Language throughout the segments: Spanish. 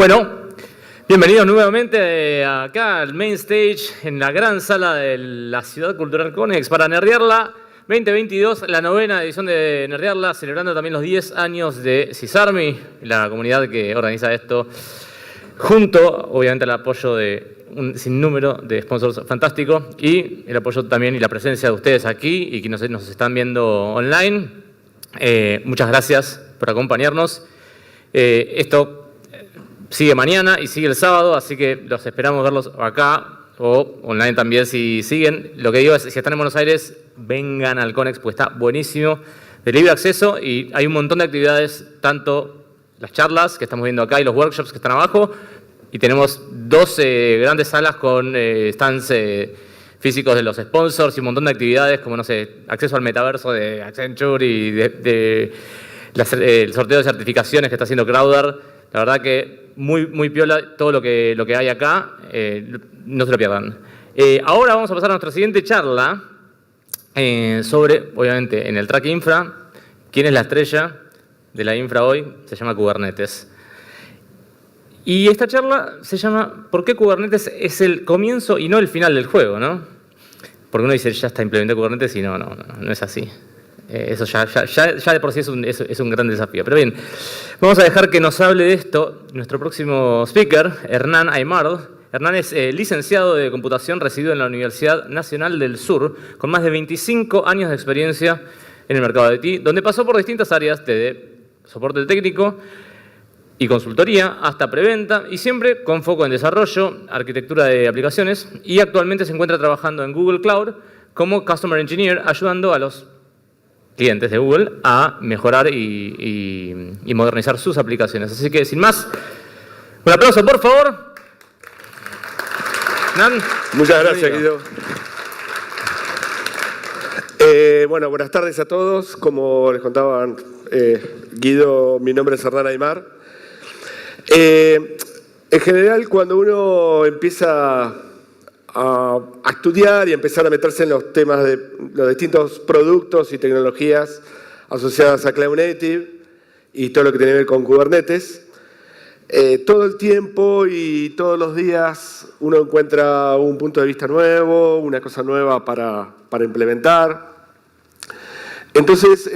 Bueno, bienvenidos nuevamente acá al main stage en la gran sala de la Ciudad Cultural Conex para Nerdearla 2022, la 9ª edición de Nerdearla, celebrando también los 10 años de CISARMY, la comunidad que organiza esto, junto, obviamente, al apoyo de un sinnúmero de sponsors fantásticos y el apoyo también y la presencia de ustedes aquí y que nos están viendo online. Muchas gracias por acompañarnos. Esto sigue mañana y sigue el sábado, así que los esperamos verlos acá o online también si siguen. Lo que digo es, si están en Buenos Aires, vengan al Conex, pues está buenísimo, de libre acceso y hay un montón de actividades, tanto las charlas que estamos viendo acá y los workshops que están abajo, y tenemos 12 grandes salas con stands físicos de los sponsors y un montón de actividades como, no sé, acceso al metaverso de Accenture y el sorteo de certificaciones que está haciendo Crowder. La verdad que muy piola todo lo que hay acá, no se lo pierdan. Ahora vamos a pasar a nuestra siguiente charla sobre, obviamente, en el track infra, quién es la estrella de la infra hoy, se llama Kubernetes. Y esta charla se llama ¿por qué Kubernetes es el comienzo y no el final del juego?, ¿no? Porque uno dice, ya está implementado Kubernetes y no es así. Eso ya de por sí es un gran desafío. Pero bien, vamos a dejar que nos hable de esto nuestro próximo speaker, Hernán Aymard. Hernán es licenciado de computación residido en la Universidad Nacional del Sur, con más de 25 años de experiencia en el mercado de IT, donde pasó por distintas áreas, desde soporte técnico y consultoría hasta preventa, y siempre con foco en desarrollo, arquitectura de aplicaciones, y actualmente se encuentra trabajando en Google Cloud como Customer Engineer, ayudando a los clientes de Google a mejorar y modernizar sus aplicaciones. Así que, sin más, un aplauso, por favor. Hernán. Muchas gracias, Guido. Bueno, buenas tardes a todos. Como les contaban Guido, mi nombre es Hernán Aymard. En general, cuando uno empieza a estudiar y empezar a meterse en los temas de los distintos productos y tecnologías asociadas a Cloud Native y todo lo que tiene que ver con Kubernetes, todo el tiempo y todos los días uno encuentra un punto de vista nuevo, una cosa nueva para implementar. Entonces,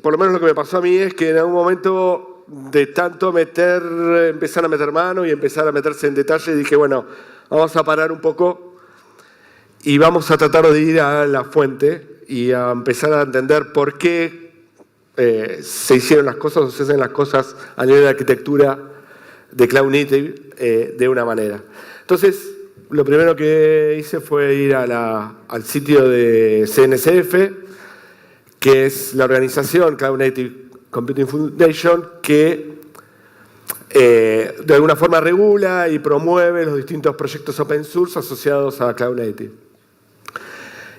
por lo menos lo que me pasó a mí es que en algún momento de tanto empezar a meter mano y empezar a meterse en detalle, dije, bueno, vamos a parar un poco y vamos a tratar de ir a la fuente y a empezar a entender por qué se hicieron las cosas o se hacen las cosas a nivel de arquitectura de Cloud Native de una manera. Entonces, lo primero que hice fue ir al sitio de CNCF, que es la organización Cloud Native Computing Foundation, que de alguna forma regula y promueve los distintos proyectos open source asociados a Cloud Native.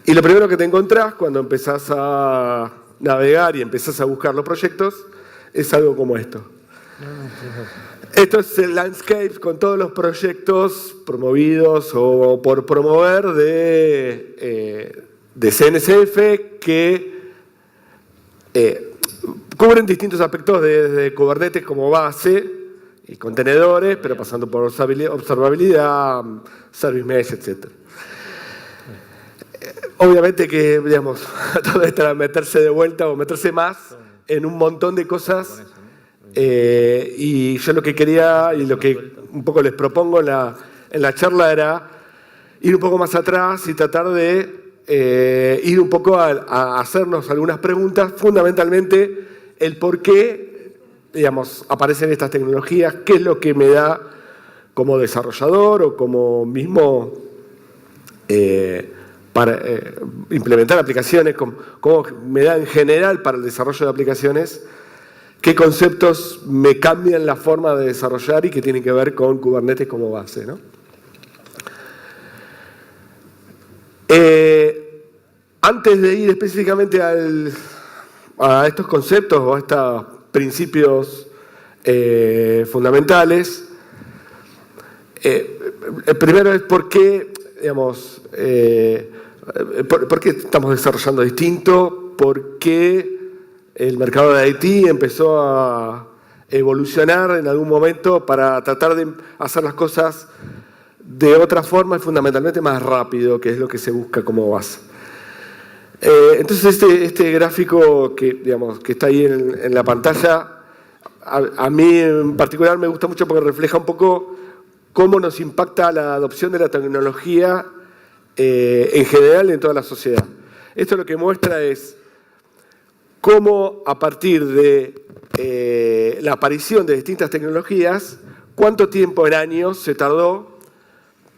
Y lo primero que te encontrás cuando empezás a navegar y empezás a buscar los proyectos es algo como esto. Esto es el landscape con todos los proyectos promovidos o por promover de CNCF que cubren distintos aspectos desde Kubernetes como base y contenedores, pero pasando por observabilidad, service mesh, etc. Obviamente que, digamos, todo esto era meterse de vuelta o meterse más en un montón de cosas. Y yo lo que quería y lo que un poco les propongo en la charla era ir un poco más atrás y tratar de ir un poco a hacernos algunas preguntas, fundamentalmente el por qué, digamos, aparecen estas tecnologías, qué es lo que me da como desarrollador o como mismo para implementar aplicaciones, cómo me da en general para el desarrollo de aplicaciones, qué conceptos me cambian la forma de desarrollar y que tienen que ver con Kubernetes como base, ¿no? Antes de ir específicamente a estos conceptos o a estos principios fundamentales, el primero es por qué, digamos, por qué estamos desarrollando distinto, por qué el mercado de IT empezó a evolucionar en algún momento para tratar de hacer las cosas de otra forma y fundamentalmente más rápido, que es lo que se busca como base. Entonces este gráfico que está ahí en la pantalla, a mí en particular me gusta mucho porque refleja un poco cómo nos impacta la adopción de la tecnología en general en toda la sociedad. Esto lo que muestra es cómo a partir de la aparición de distintas tecnologías, cuánto tiempo en años se tardó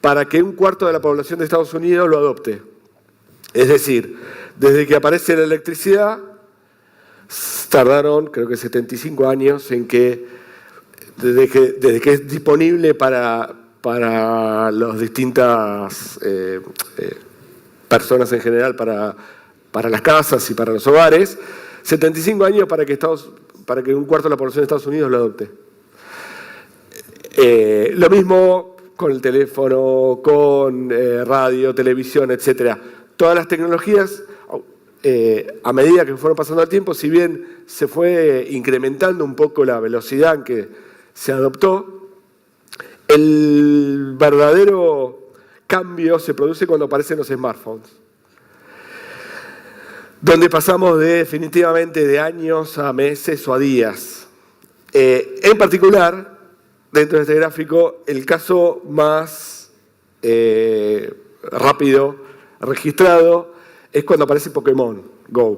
para que un cuarto de la población de Estados Unidos lo adopte. Es decir, desde que aparece la electricidad, tardaron creo que 75 años en que, desde que es disponible para las distintas personas en general, para las casas y para los hogares, 75 años para que un cuarto de la población de Estados Unidos lo adopte. Lo mismo con el teléfono, con radio, televisión, etc. Todas las tecnologías, a medida que fueron pasando el tiempo, si bien se fue incrementando un poco la velocidad en que se adoptó, el verdadero cambio se produce cuando aparecen los smartphones, donde pasamos definitivamente de años a meses o a días. En particular, dentro de este gráfico, el caso más rápido registrado es cuando aparece Pokémon Go.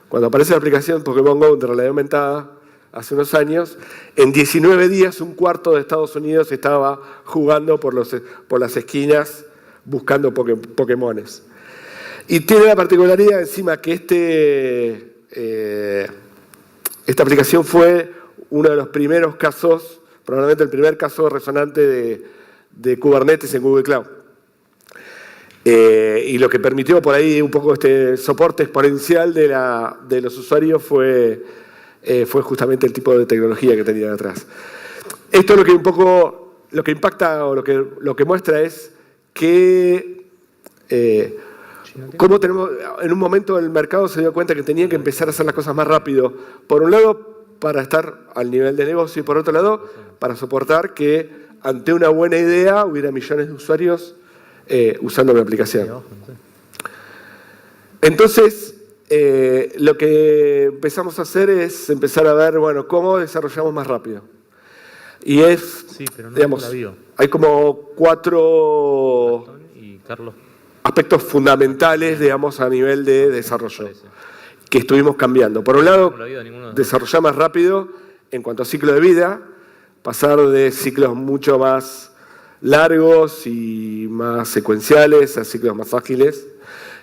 Cuando aparece la aplicación Pokémon Go de realidad aumentada hace unos años, en 19 días un cuarto de Estados Unidos estaba jugando por las esquinas buscando Pokémones. Y tiene la particularidad encima que esta aplicación fue uno de los primeros casos, probablemente el primer caso resonante de Kubernetes en Google Cloud. Y lo que permitió por ahí un poco este soporte exponencial de los usuarios fue justamente el tipo de tecnología que tenía detrás. Esto es lo que impacta o lo que muestra es que cómo tenemos, en un momento el mercado se dio cuenta que tenía que empezar a hacer las cosas más rápido. Por un lado, para estar al nivel de negocio y por otro lado, para soportar que ante una buena idea hubiera millones de usuarios usando mi aplicación. Entonces, lo que empezamos a hacer es empezar a ver, bueno, cómo desarrollamos más rápido. Y es, sí, pero no digamos, hay como 4 aspectos fundamentales, digamos, a nivel de desarrollo, que estuvimos cambiando. Por un lado, desarrollar más rápido en cuanto a ciclo de vida, pasar de ciclos mucho más largos y más secuenciales a ciclos más ágiles,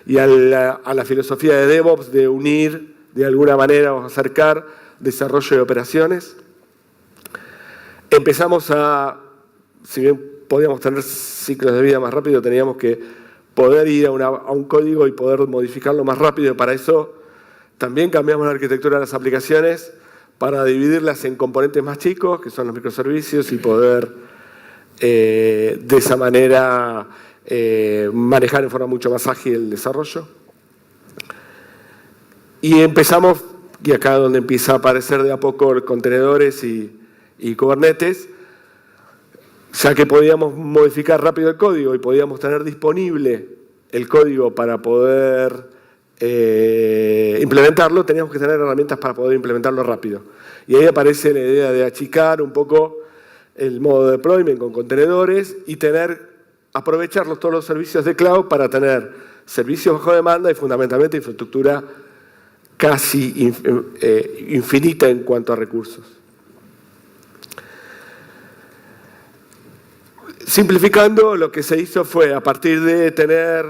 y a la filosofía de DevOps de unir, de alguna manera, o acercar desarrollo de operaciones. Empezamos si bien podíamos tener ciclos de vida más rápido, teníamos que poder ir a un código y poder modificarlo más rápido, y para eso también cambiamos la arquitectura de las aplicaciones para dividirlas en componentes más chicos, que son los microservicios, y poder de esa manera manejar en forma mucho más ágil el desarrollo. Y empezamos, y acá es donde empieza a aparecer de a poco contenedores y Kubernetes, ya que podíamos modificar rápido el código y podíamos tener disponible el código para poder implementarlo, teníamos que tener herramientas para poder implementarlo rápido. Y ahí aparece la idea de achicar un poco el modo de deployment con contenedores y aprovechar todos los servicios de cloud para tener servicios bajo demanda y fundamentalmente infraestructura casi infinita en cuanto a recursos. Simplificando, lo que se hizo fue, a partir de tener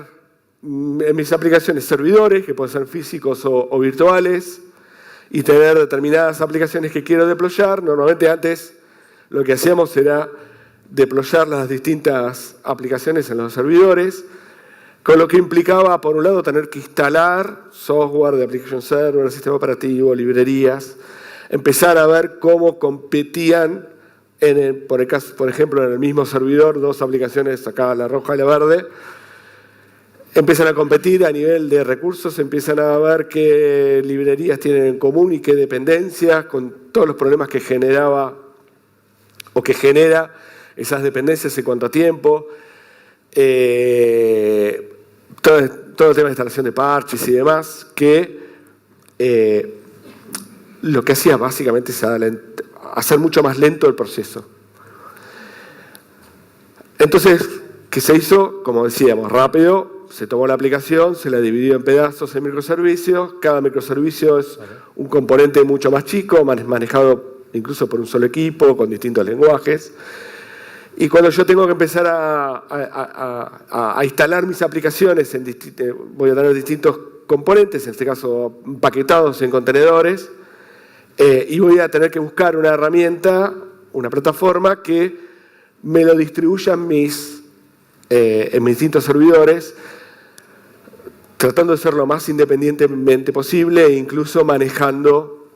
en mis aplicaciones servidores, que pueden ser físicos o virtuales, y tener determinadas aplicaciones que quiero deployar, normalmente antes lo que hacíamos era deployar las distintas aplicaciones en los servidores, con lo que implicaba, por un lado, tener que instalar software de application server, sistema operativo, librerías, empezar a ver cómo competían, por ejemplo, en el mismo servidor, 2 aplicaciones, acá la roja y la verde, empiezan a competir a nivel de recursos, empiezan a ver qué librerías tienen en común y qué dependencias, con todos los problemas que generaba o que genera esas dependencias en cuanto a tiempo. Todo el tema de instalación de parches y demás, que lo que hacía básicamente es hacer mucho más lento el proceso. Entonces, ¿qué se hizo? Como decíamos, rápido, se tomó la aplicación, se la dividió en pedazos en microservicios, cada microservicio es un componente mucho más chico, manejado incluso por un solo equipo, con distintos lenguajes. Y cuando yo tengo que empezar a instalar mis aplicaciones, voy a tener distintos componentes, en este caso empaquetados en contenedores, y voy a tener que buscar una herramienta, una plataforma que me lo distribuya en mis distintos servidores, tratando de ser lo más independientemente posible e incluso manejando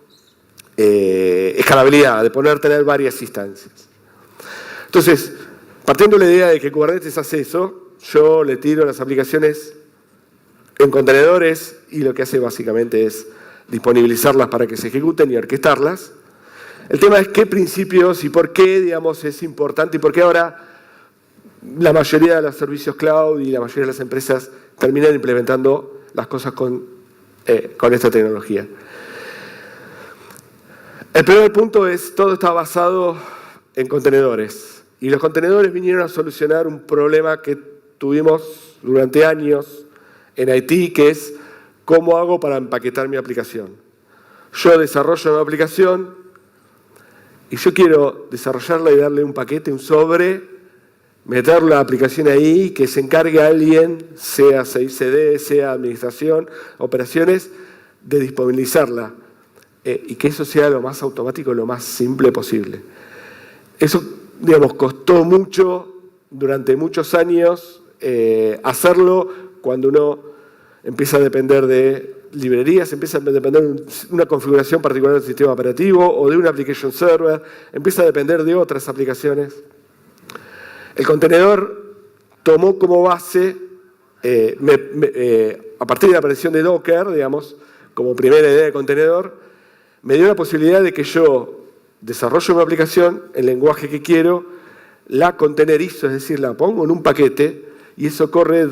escalabilidad, de tener varias instancias. Entonces, partiendo de la idea de que Kubernetes hace eso, yo le tiro las aplicaciones en contenedores y lo que hace básicamente es disponibilizarlas para que se ejecuten y orquestarlas. El tema es qué principios y por qué, digamos, es importante y por qué ahora la mayoría de los servicios cloud y la mayoría de las empresas terminan implementando las cosas con esta tecnología. El primer punto es, todo está basado en contenedores. Y los contenedores vinieron a solucionar un problema que tuvimos durante años en IT, que es cómo hago para empaquetar mi aplicación. Yo desarrollo una aplicación y yo quiero desarrollarla y darle un paquete, un sobre, meter la aplicación ahí, que se encargue a alguien, sea CICD, sea administración, operaciones, de disponibilizarla. Y que eso sea lo más automático, lo más simple posible. Eso, digamos, costó mucho durante muchos años hacerlo cuando uno empieza a depender de librerías, empieza a depender de una configuración particular del sistema operativo o de una application server, empieza a depender de otras aplicaciones. El contenedor tomó como base, a partir de la aparición de Docker, digamos, como primera idea de contenedor, me dio la posibilidad de que yo desarrollo una aplicación, el lenguaje que quiero, la contenerizo, es decir, la pongo en un paquete y eso corre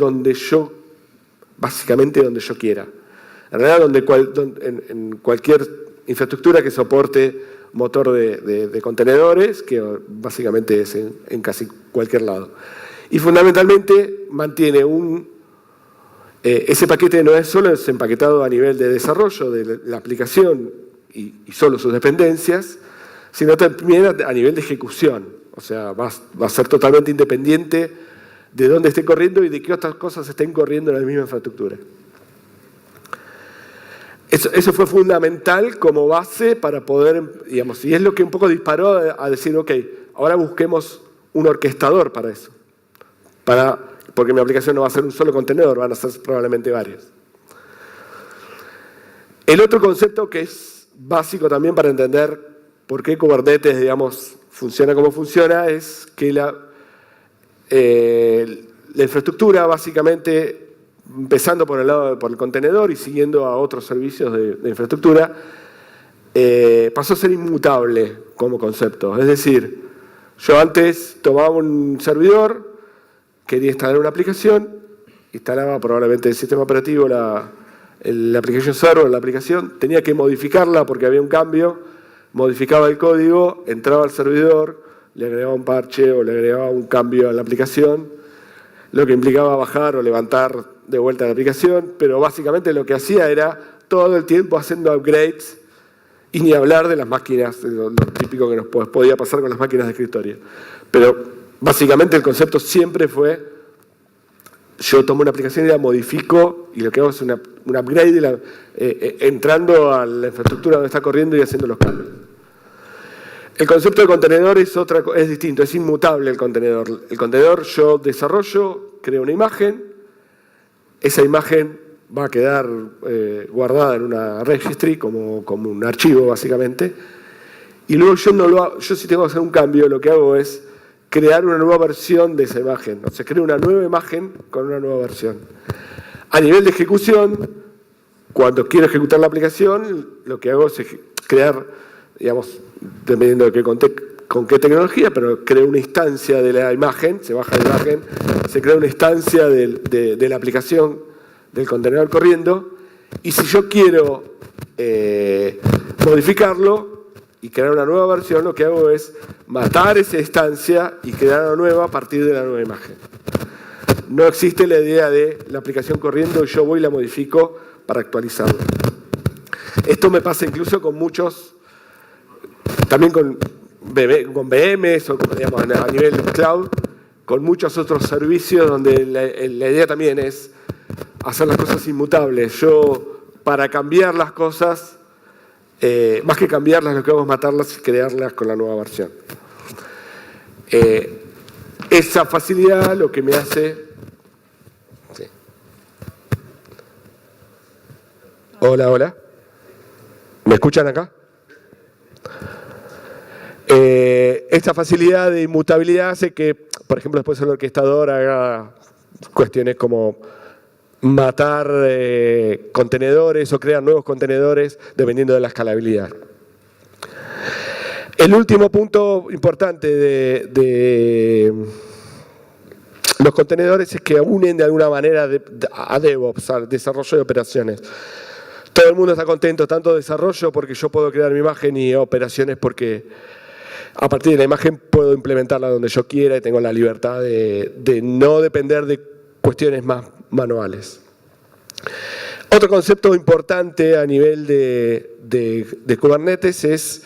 básicamente donde yo quiera. En realidad, en cualquier infraestructura que soporte motor de contenedores, que básicamente es en casi cualquier lado. Y fundamentalmente mantiene ese paquete no es solo empaquetado a nivel de desarrollo de la aplicación y solo sus dependencias, sino también a nivel de ejecución. O sea, va a ser totalmente independiente de dónde esté corriendo y de qué otras cosas estén corriendo en la misma infraestructura. Eso fue fundamental como base para poder, digamos, y es lo que un poco disparó a decir, ok, ahora busquemos un orquestador para eso. Porque mi aplicación no va a ser un solo contenedor, van a ser probablemente varios. El otro concepto que es básico también para entender por qué Kubernetes, digamos, funciona como funciona, es que la infraestructura, básicamente, empezando por el contenedor y siguiendo a otros servicios de infraestructura, pasó a ser inmutable como concepto. Es decir, yo antes tomaba un servidor, quería instalar una aplicación, instalaba probablemente el sistema operativo, el application server, la aplicación, tenía que modificarla porque había un cambio, modificaba el código, entraba al servidor, le agregaba un parche o le agregaba un cambio a la aplicación, lo que implicaba bajar o levantar de vuelta la aplicación, pero básicamente lo que hacía era todo el tiempo haciendo upgrades y ni hablar de las máquinas, lo típico que nos podía pasar con las máquinas de escritorio. Pero básicamente el concepto siempre fue, yo tomo una aplicación y la modifico y lo que hago es un upgrade entrando a la infraestructura donde está corriendo y haciendo los cambios. El concepto de contenedor es distinto, es inmutable el contenedor. El contenedor yo desarrollo, creo una imagen, esa imagen va a quedar guardada en una registry como un archivo básicamente, y luego yo si tengo que hacer un cambio, lo que hago es crear una nueva versión de esa imagen. O sea, creo una nueva imagen con una nueva versión. A nivel de ejecución, cuando quiero ejecutar la aplicación, lo que hago es crear, digamos, dependiendo de con qué tecnología, pero creo una instancia de la imagen, se baja la imagen, se crea una instancia de la aplicación del contenedor corriendo, y si yo quiero modificarlo y crear una nueva versión, lo que hago es matar esa instancia y crear una nueva a partir de la nueva imagen. No existe la idea de la aplicación corriendo y yo voy y la modifico para actualizarla. Esto me pasa incluso con muchos, también con VMs o digamos, a nivel cloud, con muchos otros servicios donde la idea también es hacer las cosas inmutables. Yo, para cambiar las cosas, más que cambiarlas, lo que hago es matarlas y crearlas con la nueva versión. Esa facilidad lo que me hace... Sí. Hola, hola. ¿Me escuchan acá? Esta facilidad de inmutabilidad hace que, por ejemplo, después el orquestador haga cuestiones como matar contenedores o crear nuevos contenedores dependiendo de la escalabilidad. El último punto importante de los contenedores es que unen de alguna manera a DevOps, al desarrollo de operaciones. Todo el mundo está contento, tanto desarrollo porque yo puedo crear mi imagen y operaciones porque a partir de la imagen puedo implementarla donde yo quiera y tengo la libertad de no depender de cuestiones más manuales. Otro concepto importante a nivel de Kubernetes es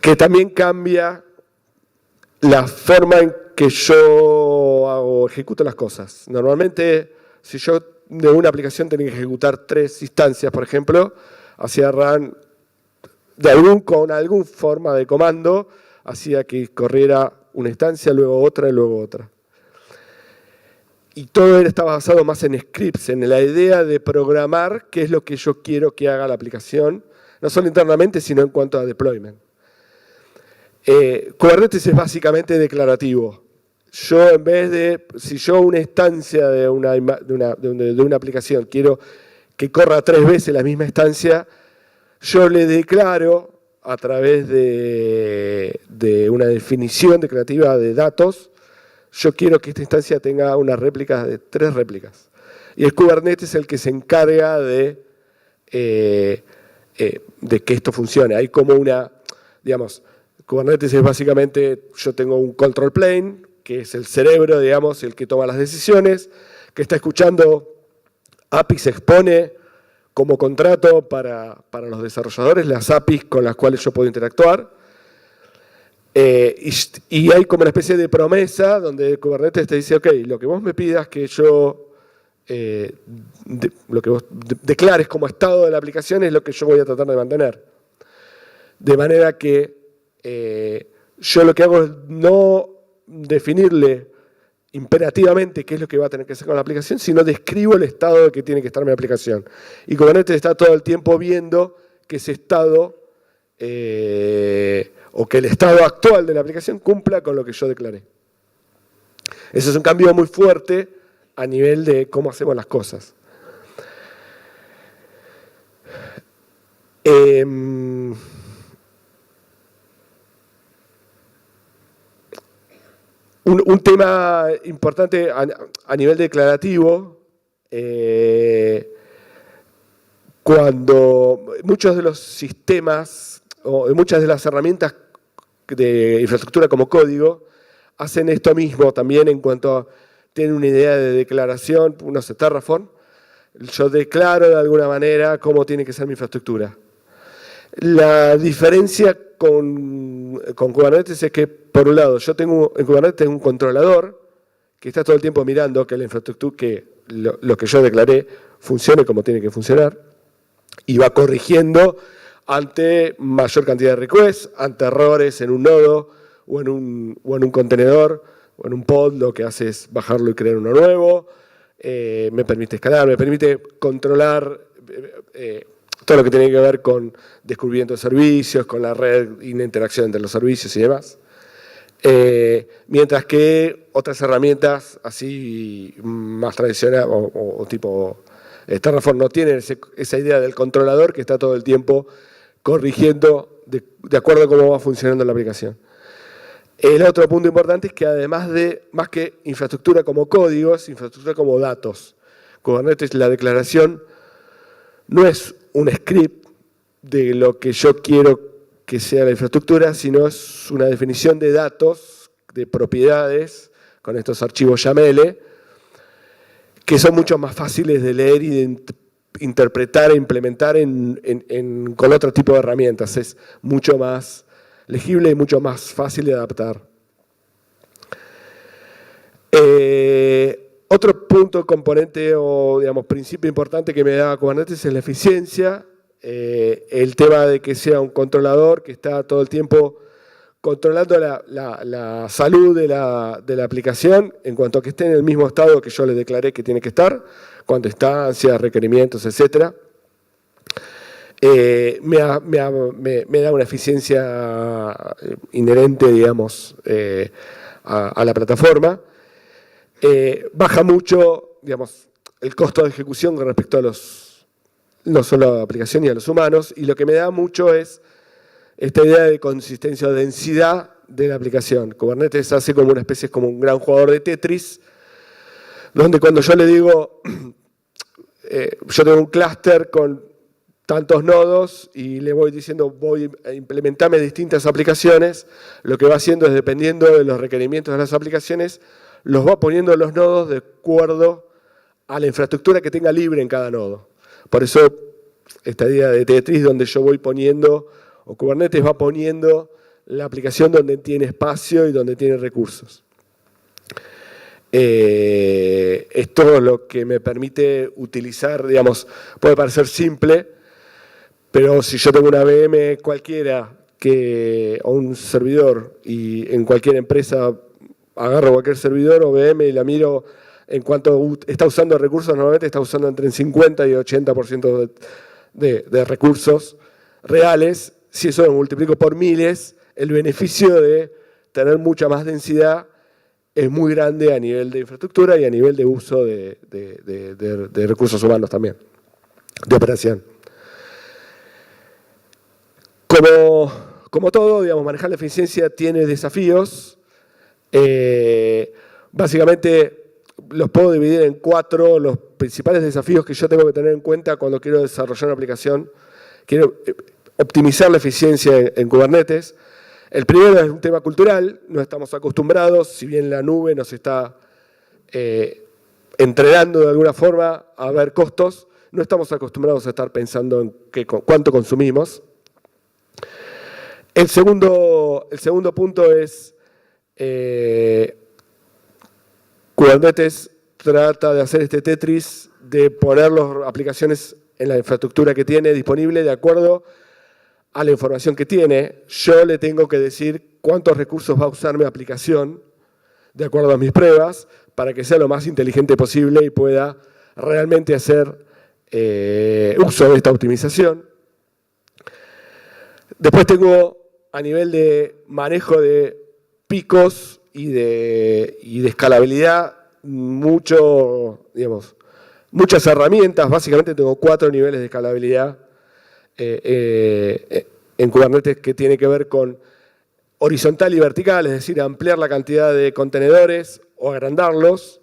que también cambia la forma en que yo ejecuto las cosas. Normalmente, si yo de una aplicación tenía que ejecutar 3 instancias, por ejemplo, hacía run con alguna forma de comando, hacía que corriera una instancia, luego otra y luego otra. Y todo estaba basado más en scripts, en la idea de programar qué es lo que yo quiero que haga la aplicación, no solo internamente, sino en cuanto a deployment. Kubernetes es básicamente declarativo. Yo en vez de, si yo una instancia de una aplicación quiero que corra 3 veces la misma instancia, yo le declaro a través de una definición declarativa de datos, yo quiero que esta instancia tenga una réplica de 3 réplicas. Y el Kubernetes es el que se encarga de que esto funcione. Hay como digamos, Kubernetes es básicamente, yo tengo un control plane, que es el cerebro, digamos, el que toma las decisiones, que está escuchando APIs, expone como contrato para los desarrolladores las APIs con las cuales yo puedo interactuar. Y hay como una especie de promesa donde Kubernetes te dice, ok, lo que vos me pidas que yo, lo que vos declares como estado de la aplicación es lo que yo voy a tratar de mantener. De manera que yo lo que hago es no definirle imperativamente qué es lo que va a tener que hacer con la aplicación, sino describo el estado de que tiene que estar mi aplicación. Y Kubernetes está todo el tiempo viendo que ese estado o que el estado actual de la aplicación cumpla con lo que yo declaré. Ese es un cambio muy fuerte a nivel de cómo hacemos las cosas. Un tema importante a nivel declarativo, cuando muchos de los sistemas o muchas de las herramientas de infraestructura como código hacen esto mismo también en cuanto a, tienen una idea de declaración, no sé, Terraform, yo declaro de alguna manera cómo tiene que ser mi infraestructura. La diferencia con Kubernetes es que, por un lado, yo tengo en Kubernetes un controlador que está todo el tiempo mirando que la infraestructura, que lo que yo declaré funcione como tiene que funcionar y va corrigiendo ante mayor cantidad de requests, ante errores en un nodo o en un contenedor o en un pod, lo que hace es bajarlo y crear uno nuevo, me permite escalar, me permite controlar todo lo que tiene que ver con descubrimiento de servicios, con la red y la interacción entre los servicios y demás. mientras que otras herramientas así más tradicionales o tipo Terraform no tienen esa idea del controlador que está todo el tiempo corrigiendo de acuerdo a cómo va funcionando la aplicación. El otro punto importante es que además de, más que infraestructura como códigos, infraestructura como datos. Kubernetes, la declaración, no es un script de lo que yo quiero que sea la infraestructura, sino es una definición de datos, de propiedades, con estos archivos YAML, que son mucho más fáciles de leer y de interpretar e implementar con otro tipo de herramientas. Es mucho más legible y mucho más fácil de adaptar. Otro punto, componente o digamos, principio importante que me da Kubernetes es la eficiencia. El tema de que sea un controlador que está todo el tiempo controlando la salud de la aplicación en cuanto a que esté en el mismo estado que yo le declaré que tiene que estar, cuando instancias, requerimientos, etc. Me da una eficiencia inherente, digamos, a la plataforma. Baja mucho, digamos, el costo de ejecución con respecto a no solo a la aplicación y a los humanos, y lo que me da mucho es esta idea de consistencia o densidad de la aplicación. Kubernetes hace como una especie, como un gran jugador de Tetris, donde cuando yo le digo, yo tengo un clúster con tantos nodos y le voy diciendo, voy a implementarme distintas aplicaciones, lo que va haciendo es, dependiendo de los requerimientos de las aplicaciones, los va poniendo los nodos de acuerdo a la infraestructura que tenga libre en cada nodo. Por eso, esta idea de Tetris, donde yo voy poniendo, o Kubernetes va poniendo la aplicación donde tiene espacio y donde tiene recursos. Esto es lo que me permite utilizar, digamos, puede parecer simple, pero si yo tengo una VM cualquiera o un servidor y en cualquier empresa agarro cualquier servidor o VM y la miro en cuanto está usando recursos, normalmente está usando entre el 50 y 80% de recursos reales. Si eso lo multiplico por miles, el beneficio de tener mucha más densidad es muy grande a nivel de infraestructura y a nivel de uso de recursos humanos también, de operación. Como todo, digamos, manejar la eficiencia tiene desafíos. Básicamente los puedo dividir en 4 los principales desafíos que yo tengo que tener en cuenta cuando quiero desarrollar una aplicación. Quiero optimizar la eficiencia en Kubernetes. El primero es un tema cultural. No estamos acostumbrados, si bien la nube nos está entrenando de alguna forma a ver costos, no estamos acostumbrados a estar pensando en cuánto consumimos. El segundo punto es Kubernetes trata de hacer este Tetris, de poner las aplicaciones en la infraestructura que tiene disponible de acuerdo a la información que tiene. Yo le tengo que decir cuántos recursos va a usar mi aplicación de acuerdo a mis pruebas para que sea lo más inteligente posible y pueda realmente hacer uso de esta optimización. Después tengo a nivel de manejo de picos y de escalabilidad, muchas herramientas. Básicamente tengo 4 niveles de escalabilidad en Kubernetes que tiene que ver con horizontal y vertical, es decir, ampliar la cantidad de contenedores o agrandarlos,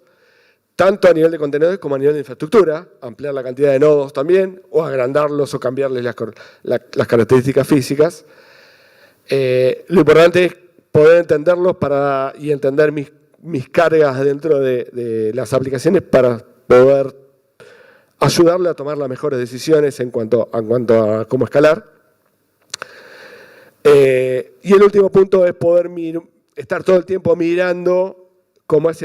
tanto a nivel de contenedores como a nivel de infraestructura, ampliar la cantidad de nodos también, o agrandarlos o cambiarles las características físicas. Lo importante es poder entenderlos y entender mis cargas dentro de las aplicaciones para poder ayudarle a tomar las mejores decisiones en cuanto a cómo escalar. Y el último punto es poder estar todo el tiempo mirando cómo es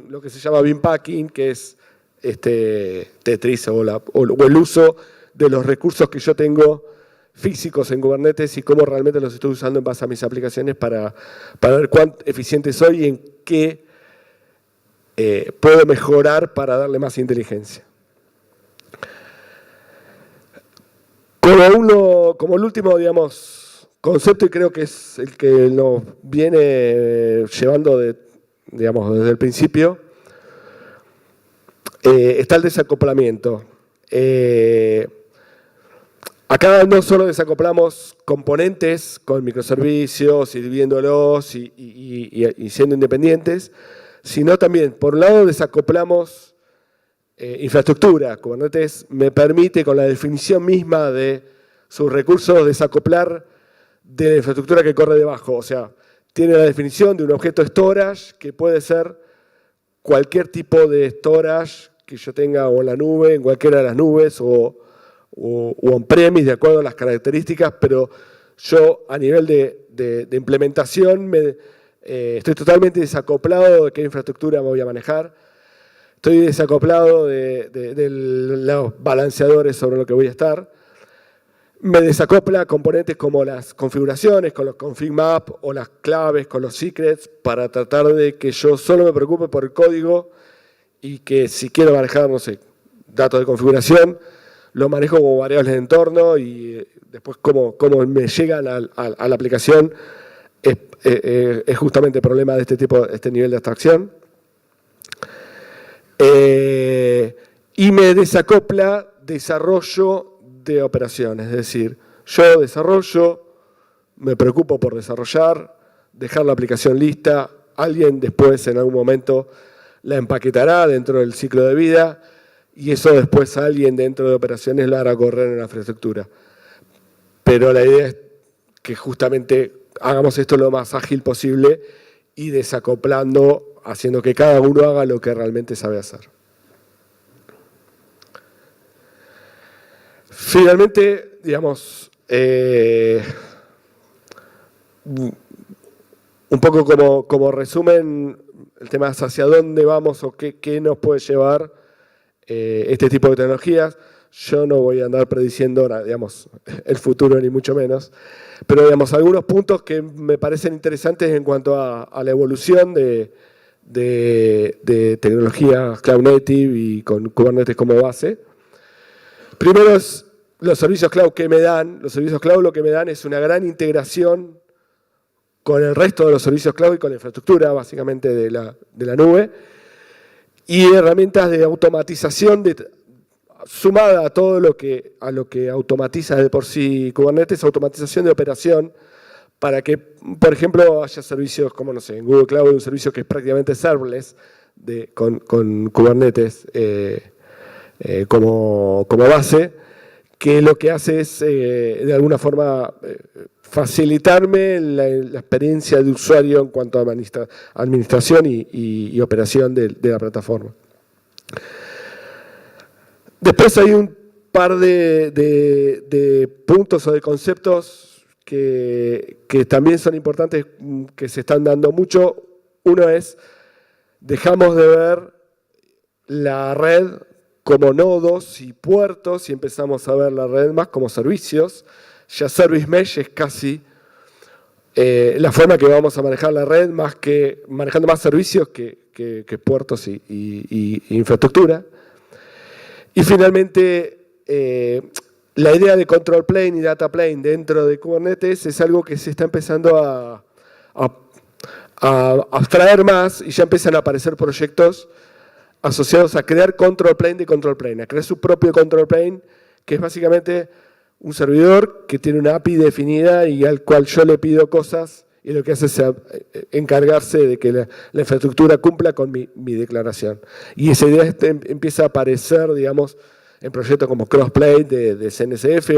lo que se llama Bean Packing, que es Tetris o el uso de los recursos que yo tengo físicos en Kubernetes y cómo realmente los estoy usando en base a mis aplicaciones para ver cuán eficiente soy y en qué puedo mejorar para darle más inteligencia. Como el último, digamos, concepto, y creo que es el que nos viene llevando digamos, desde el principio, está el desacoplamiento. Acá no solo desacoplamos componentes con microservicios y dividiéndolos y siendo independientes, sino también, por un lado, desacoplamos infraestructura. Kubernetes me permite, con la definición misma de sus recursos, desacoplar de la infraestructura que corre debajo. O sea, tiene la definición de un objeto storage que puede ser cualquier tipo de storage que yo tenga o en la nube, en cualquiera de las nubes, o on-premise, de acuerdo a las características, pero yo a nivel de implementación estoy totalmente desacoplado de qué infraestructura me voy a manejar. Estoy desacoplado de los balanceadores sobre lo que voy a estar. Me desacopla componentes como las configuraciones, con los config map o las claves, con los secrets, para tratar de que yo solo me preocupe por el código y que si quiero manejar, no sé, datos de configuración, lo manejo como variables de entorno y después cómo me llegan a la aplicación es justamente el problema de este nivel de abstracción. Y me desacopla desarrollo de operaciones, es decir, yo desarrollo, me preocupo por desarrollar, dejar la aplicación lista, alguien después en algún momento la empaquetará dentro del ciclo de vida y eso después alguien dentro de operaciones lo hará correr en la infraestructura. Pero la idea es que justamente hagamos esto lo más ágil posible y desacoplando, haciendo que cada uno haga lo que realmente sabe hacer. Finalmente, digamos, un poco como resumen, el tema es hacia dónde vamos o qué nos puede llevar este tipo de tecnologías. Yo no voy a andar prediciendo, digamos, el futuro ni mucho menos, pero digamos, algunos puntos que me parecen interesantes en cuanto a la evolución de tecnologías Cloud Native y con Kubernetes como base. Primero es los servicios cloud que me dan. Los servicios cloud lo que me dan es una gran integración con el resto de los servicios cloud y con la infraestructura, básicamente, de la nube, y herramientas de automatización sumada a todo lo que automatiza de por sí Kubernetes, automatización de operación, para que, por ejemplo, haya servicios como, no sé, en Google Cloud hay un servicio que es prácticamente serverless con Kubernetes como base, que lo que hace es, de alguna forma, facilitarme la experiencia de usuario en cuanto a administración y operación de la plataforma. Después hay un par de puntos o de conceptos que también son importantes, que se están dando mucho. Uno es, dejamos de ver la red como nodos y puertos y empezamos a ver la red más como servicios. Ya Service Mesh es casi la forma que vamos a manejar la red, más que manejando más servicios que puertos y infraestructura. Y finalmente, la idea de control plane y data plane dentro de Kubernetes es algo que se está empezando a abstraer más y ya empiezan a aparecer proyectos asociados a crear control plane de control plane, a crear su propio control plane, que es básicamente un servidor que tiene una API definida y al cual yo le pido cosas y lo que hace es encargarse de que la infraestructura cumpla con mi declaración. Y esa idea empieza a aparecer, digamos, en proyectos como Crossplane de CNCF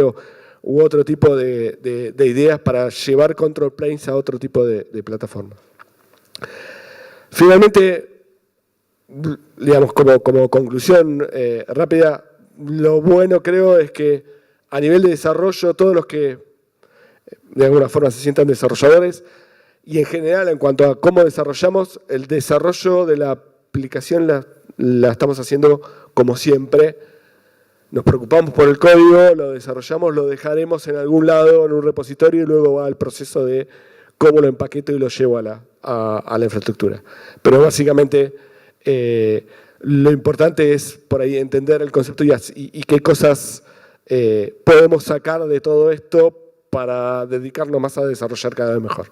u otro tipo de ideas para llevar control planes a otro tipo de plataforma. Finalmente, digamos, como conclusión rápida, lo bueno creo es que a nivel de desarrollo, todos los que de alguna forma se sientan desarrolladores, y en general en cuanto a cómo desarrollamos, el desarrollo de la aplicación la estamos haciendo como siempre. Nos preocupamos por el código, lo desarrollamos, lo dejaremos en algún lado, en un repositorio, y luego va el proceso de cómo lo empaqueto y lo llevo a la infraestructura. Pero básicamente lo importante es por ahí entender el concepto y qué cosas podemos sacar de todo esto para dedicarnos más a desarrollar cada vez mejor.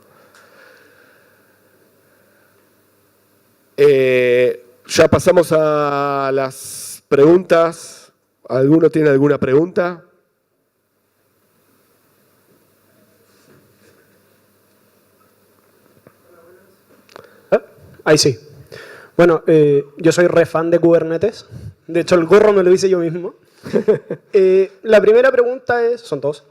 Ya pasamos a las preguntas. ¿Alguno tiene alguna pregunta? Ahí sí. Bueno, yo soy re fan de Kubernetes. De hecho, el gorro me lo hice yo mismo. La primera pregunta es, son dos.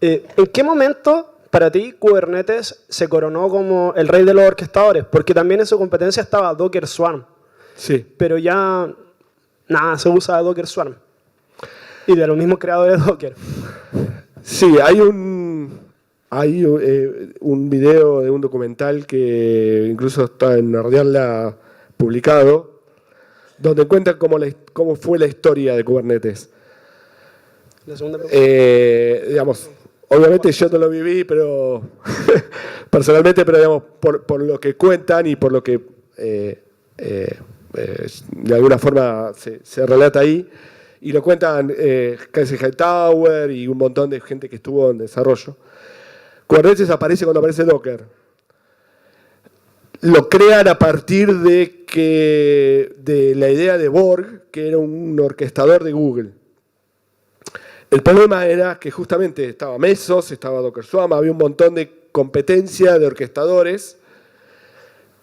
¿En qué momento para ti Kubernetes se coronó como el rey de los orquestadores? Porque también en su competencia estaba Docker Swarm. Sí. Pero ya nada se usa Docker Swarm. Y de los mismos creadores de Docker. Sí, hay un video de un documental que incluso está en Nerdearla publicado, donde cuentan cómo fue la historia de Kubernetes. La segunda pregunta. Digamos, obviamente yo no lo viví, pero personalmente, pero digamos, por lo que cuentan y por lo que de alguna forma se relata ahí, y lo cuentan Casey Hightower y un montón de gente que estuvo en desarrollo. Kubernetes aparece cuando aparece Docker. Lo crean a partir de la idea de Borg, que era un orquestador de Google. El problema era que justamente estaba Mesos, estaba Docker Swarm, había un montón de competencia de orquestadores,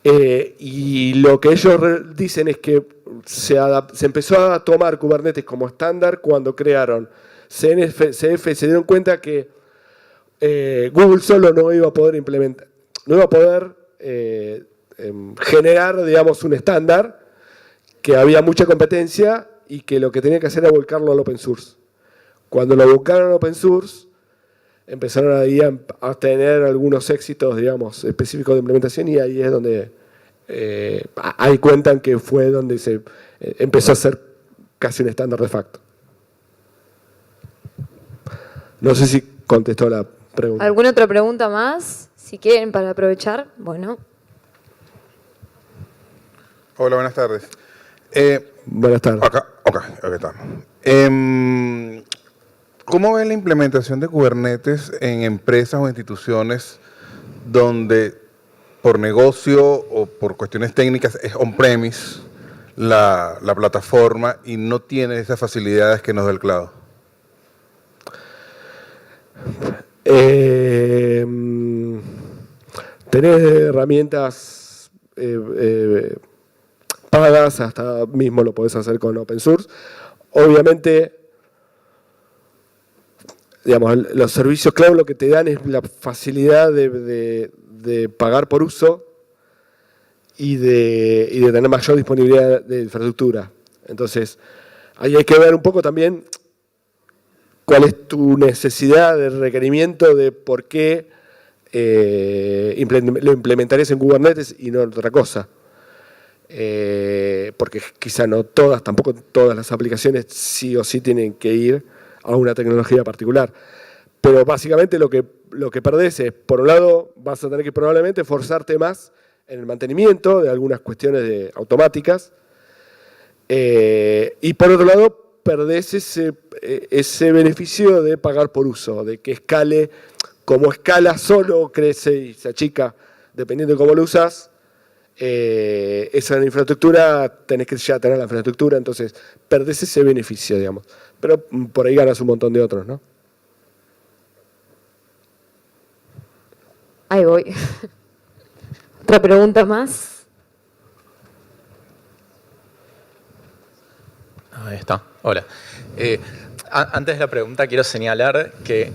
y lo que ellos dicen es que se empezó a tomar Kubernetes como estándar cuando crearon CF, se dieron cuenta que Google solo no iba a poder implementar, no iba a poder generar, digamos, un estándar, que había mucha competencia y que lo que tenía que hacer era volcarlo al open source. Cuando lo volcaron al open source, empezaron ahí a tener algunos éxitos, digamos, específicos de implementación, y ahí es donde ahí cuentan que fue donde se empezó a ser casi un estándar de facto. No sé si contestó la pregunta. ¿Alguna otra pregunta más? Si quieren, para aprovechar. Bueno. Hola, buenas tardes. Buenas tardes. Acá estamos. ¿Cómo ven la implementación de Kubernetes en empresas o instituciones donde por negocio o por cuestiones técnicas es on-premise la plataforma y no tiene esas facilidades que nos da el cloud? Tenés herramientas pagas, hasta mismo lo podés hacer con open source. Obviamente, digamos, los servicios cloud lo que te dan es la facilidad de pagar por uso y de tener mayor disponibilidad de infraestructura. Entonces, ahí hay que ver un poco también cuál es tu necesidad de requerimiento de por qué lo implementarías en Kubernetes y no en otra cosa. Porque quizá no todas, tampoco todas las aplicaciones sí o sí tienen que ir a una tecnología particular. Pero básicamente lo que perdés es, por un lado, vas a tener que probablemente forzarte más en el mantenimiento de algunas cuestiones automáticas, y por otro lado, perdés ese beneficio de pagar por uso, de que escale, como escala solo crece y se achica dependiendo de cómo lo usas. Esa infraestructura, tenés que ya tener la infraestructura, entonces perdés ese beneficio, digamos. Pero por ahí ganas un montón de otros, ¿no? Ahí voy. ¿Otra pregunta más? Ahí está. Hola. Antes de la pregunta quiero señalar que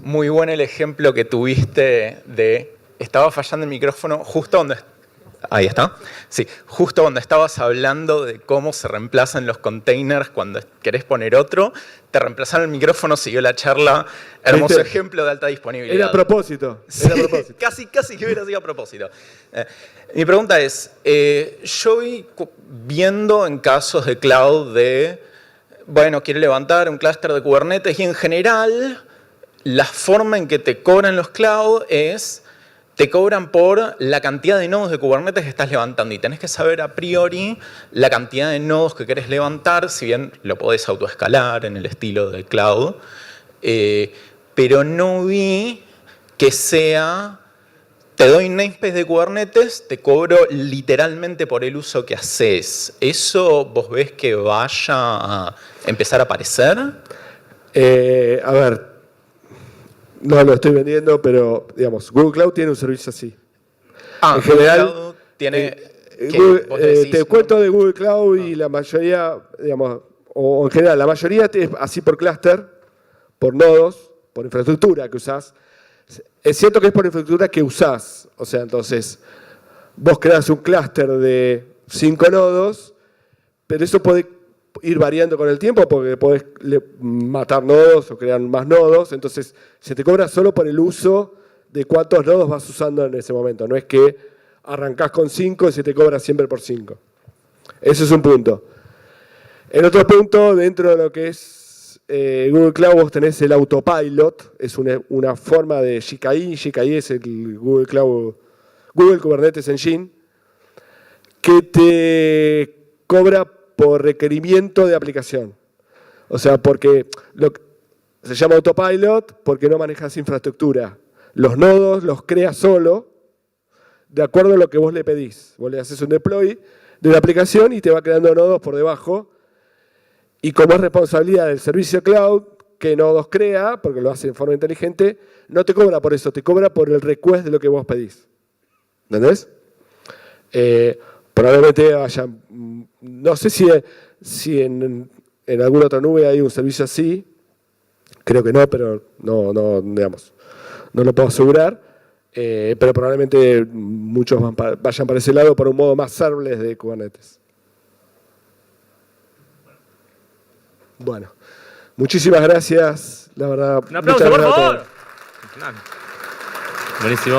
muy bueno el ejemplo que tuviste de estaba fallando el micrófono justo donde... Ahí está. Sí, justo cuando estabas hablando de cómo se reemplazan los containers cuando querés poner otro, te reemplazaron el micrófono, siguió la charla. Hermoso ejemplo de alta disponibilidad. Era a propósito. Sí, casi que hubiera sido a propósito. Mi pregunta es, yo voy viendo en casos de cloud de, bueno, quiero levantar un clúster de Kubernetes y en general la forma en que te cobran los cloud es... Te cobran por la cantidad de nodos de Kubernetes que estás levantando y tenés que saber a priori la cantidad de nodos que querés levantar, si bien lo podés autoescalar en el estilo de cloud, pero no vi que sea te doy namespace de Kubernetes, te cobro literalmente por el uso que haces. ¿Eso vos ves que vaya a empezar a aparecer? A ver, no lo estoy vendiendo, pero digamos, Google Cloud tiene un servicio así. En general, Google Cloud tiene... te cuento de Google Cloud y la mayoría, digamos, o en general, la mayoría es así por clúster, por nodos, por infraestructura que usás. Es cierto que es por infraestructura que usás. O sea, entonces, vos creás un clúster de 5 nodos, pero eso puede ir variando con el tiempo porque podés matar nodos o crear más nodos. Entonces, se te cobra solo por el uso de cuántos nodos vas usando en ese momento. No es que arrancás con 5 y se te cobra siempre por 5. Ese es un punto. El otro punto, dentro de lo que es Google Cloud, vos tenés el autopilot, es una forma de GKE. GKE es el Google Cloud, Google Kubernetes Engine, que te cobra por requerimiento de aplicación. O sea, porque se llama autopilot porque no manejas infraestructura. Los nodos los creas solo, de acuerdo a lo que vos le pedís. Vos le haces un deploy de la aplicación y te va creando nodos por debajo. Y como es responsabilidad del servicio cloud que nodos crea, porque lo hace de forma inteligente, no te cobra por eso, te cobra por el request de lo que vos pedís. ¿Entendés? Probablemente haya, no sé si en alguna otra nube hay un servicio así, creo que no, pero no digamos, no lo puedo asegurar. Pero probablemente muchos vayan para ese lado por un modo más serverless de Kubernetes. Bueno, muchísimas gracias, la verdad. Un aplauso, muchas por gracias a favor. todos. Buenísimo.